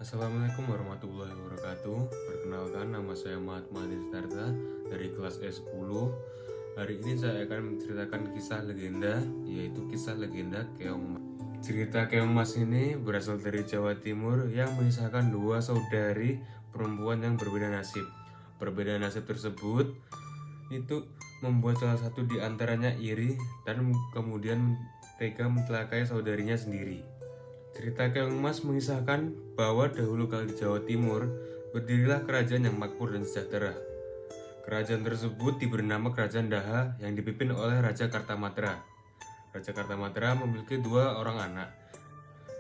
Assalamualaikum warahmatullahi wabarakatuh. Perkenalkan, nama saya Mahatma Siddhartha dari kelas E10. Hari ini saya akan menceritakan kisah legenda, yaitu kisah legenda Keong Mas. Cerita Keong Mas ini berasal dari Jawa Timur yang mengisahkan dua saudari perempuan yang berbeda nasib. Perbedaan nasib tersebut itu membuat salah satu di antaranya iri dan kemudian tega mencelakai saudarinya sendiri. Cerita Keong Mas mengisahkan bahwa dahulu kala di Jawa Timur berdirilah kerajaan yang makmur dan sejahtera. Kerajaan tersebut diberi nama Kerajaan Daha yang dipimpin oleh Raja Kartamatra. Raja Kartamatra memiliki dua orang anak,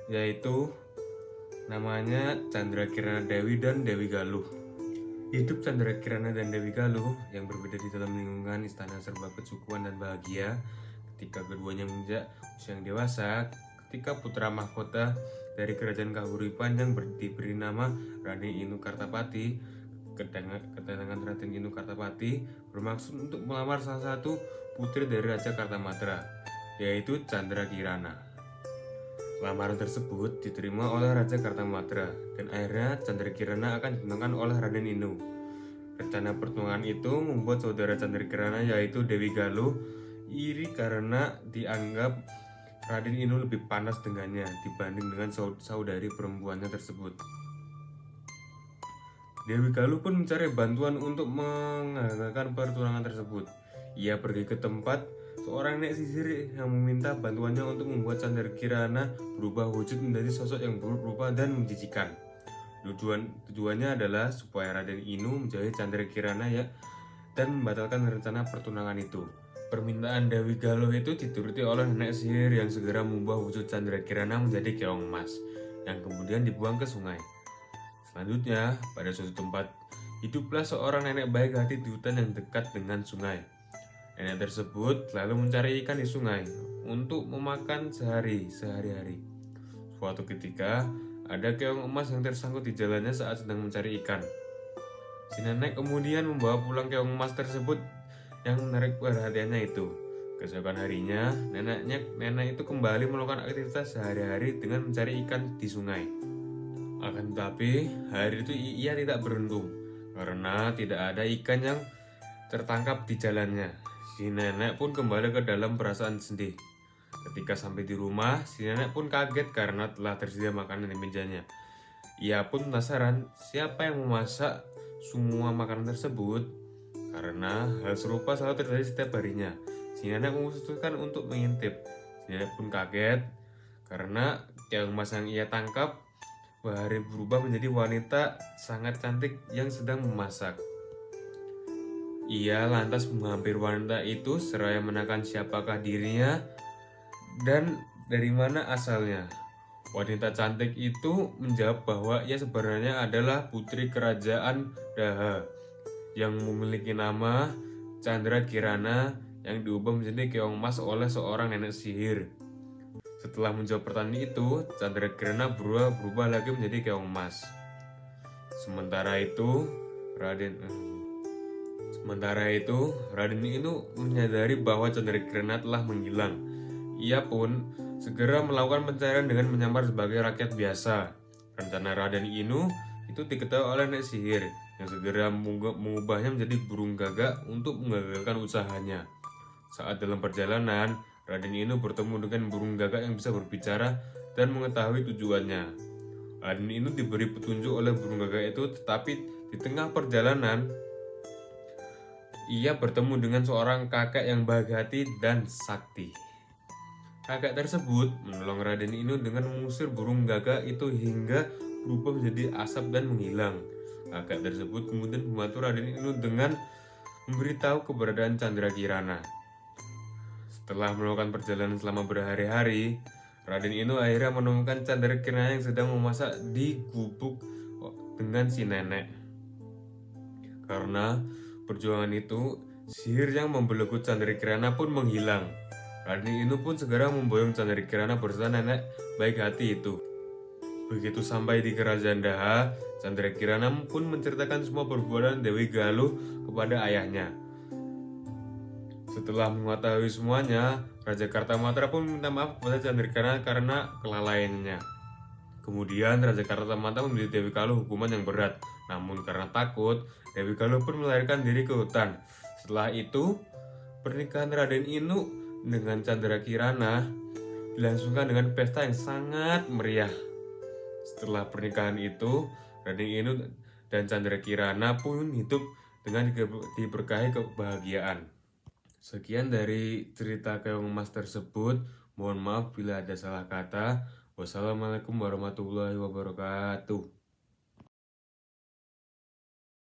yaitu namanya Candrakirana Dewi dan Dewi Galuh. Hidup Candrakirana dan Dewi Galuh yang berbeda di dalam lingkungan istana serba kecukuan dan bahagia. Ketika keduanya menginjak usia yang dewasa, ketika putra mahkota dari kerajaan Kahuripan yang diberi nama Raden Inu Kartapati, kedatangan Raden Inu Kartapati bermaksud untuk melamar salah satu putri dari Raja Kartamatra, yaitu Candrakirana. Lamaran tersebut diterima oleh Raja Kartamatra dan akhirnya Candrakirana akan ditunangkan oleh Raden Inu. Rencana pertunangan itu membuat saudara Candrakirana yaitu Dewi Galuh iri karena dianggap Raden Inu lebih panas dengannya dibanding dengan saudari perempuannya tersebut. Dewi Galuh pun mencari bantuan untuk menggagalkan pertunangan tersebut. Ia pergi ke tempat seorang nenek sihir yang meminta bantuannya untuk membuat Candrakirana berubah wujud menjadi sosok yang buruk rupa dan menjijikan. Tujuannya adalah supaya Raden Inu menjauhi Candrakirana dan membatalkan rencana pertunangan itu. Permintaan Dewi Galuh itu dituruti oleh nenek sihir yang segera mengubah wujud Candrakirana menjadi Keong Mas yang kemudian dibuang ke sungai. Selanjutnya, pada suatu tempat, hiduplah seorang nenek baik hati di hutan yang dekat dengan sungai. Nenek tersebut lalu mencari ikan di sungai untuk memakan sehari-hari. Suatu ketika, ada Keong Emas yang tersangkut di jalannya saat sedang mencari ikan. Si nenek kemudian membawa pulang Keong Emas tersebut yang menarik perhatiannya itu. Keesokan harinya, nenek itu kembali melakukan aktivitas sehari-hari dengan mencari ikan di sungai. Akan tetapi, hari itu ia tidak beruntung karena tidak ada ikan yang tertangkap di jalannya. Si nenek pun kembali ke dalam perasaan sedih. Ketika sampai di rumah, si nenek pun kaget karena telah tersedia makanan di mejanya. Ia pun penasaran siapa yang memasak semua makanan tersebut. Karena hal serupa selalu terjadi setiap harinya, si nenek memutuskan untuk mengintip. Si nenek pun kaget karena Keong Mas yang ia tangkap hari berubah menjadi wanita sangat cantik yang sedang memasak. Ia lantas menghampiri wanita itu seraya menanyakan siapakah dirinya dan dari mana asalnya. Wanita cantik itu menjawab bahwa ia sebenarnya adalah putri kerajaan Daha yang memiliki nama Candrakirana yang diubah menjadi Keong Mas oleh seorang nenek sihir. Setelah menjawab pertanyaan itu, Candrakirana berubah lagi menjadi Keong Mas. Sementara itu, Raden Inu menyadari bahwa Candrakirana telah menghilang. Ia pun segera melakukan pencarian dengan menyamar sebagai rakyat biasa. Rencana Raden Inu itu diketahui oleh nenek sihir yang segera mengubahnya menjadi burung gagak untuk menggagalkan usahanya. Saat dalam perjalanan, Raden Inu bertemu dengan burung gagak yang bisa berbicara dan mengetahui tujuannya. Raden Inu diberi petunjuk oleh burung gagak itu, tetapi di tengah perjalanan ia bertemu dengan seorang kakek yang baik hati dan sakti. Kakek tersebut menolong Raden Inu dengan mengusir burung gagak itu hingga berubah menjadi asap dan menghilang. Kakek tersebut kemudian membantu Raden Inu dengan memberitahu keberadaan Candrakirana. Setelah melakukan perjalanan selama berhari-hari, Raden Inu akhirnya menemukan Candrakirana yang sedang memasak di gubuk dengan si nenek. Karena perjuangan itu, sihir yang membelenggu Candrakirana pun menghilang. Raden Inu pun segera memboyong Candrakirana beserta nenek baik hati itu. Begitu sampai di kerajaan Daha, Candrakirana pun menceritakan semua perbuatan Dewi Galuh kepada ayahnya. Setelah mengetahui semuanya, Raja Kartamatra pun minta maaf kepada Candrakirana karena kelalaiannya. Kemudian Raja Kartamata memberi Dewi Kalu hukuman yang berat. Namun karena takut, Dewi Kalu pun melarikan diri ke hutan. Setelah itu, pernikahan Raden Inu dengan Chandra Kirana dilangsungkan dengan pesta yang sangat meriah. Setelah pernikahan itu, Raden Inu dan Chandra Kirana pun hidup dengan diberkahi kebahagiaan. Sekian dari cerita Keong Mas tersebut. Mohon maaf bila ada salah kata. Wassalamualaikum warahmatullahi wabarakatuh.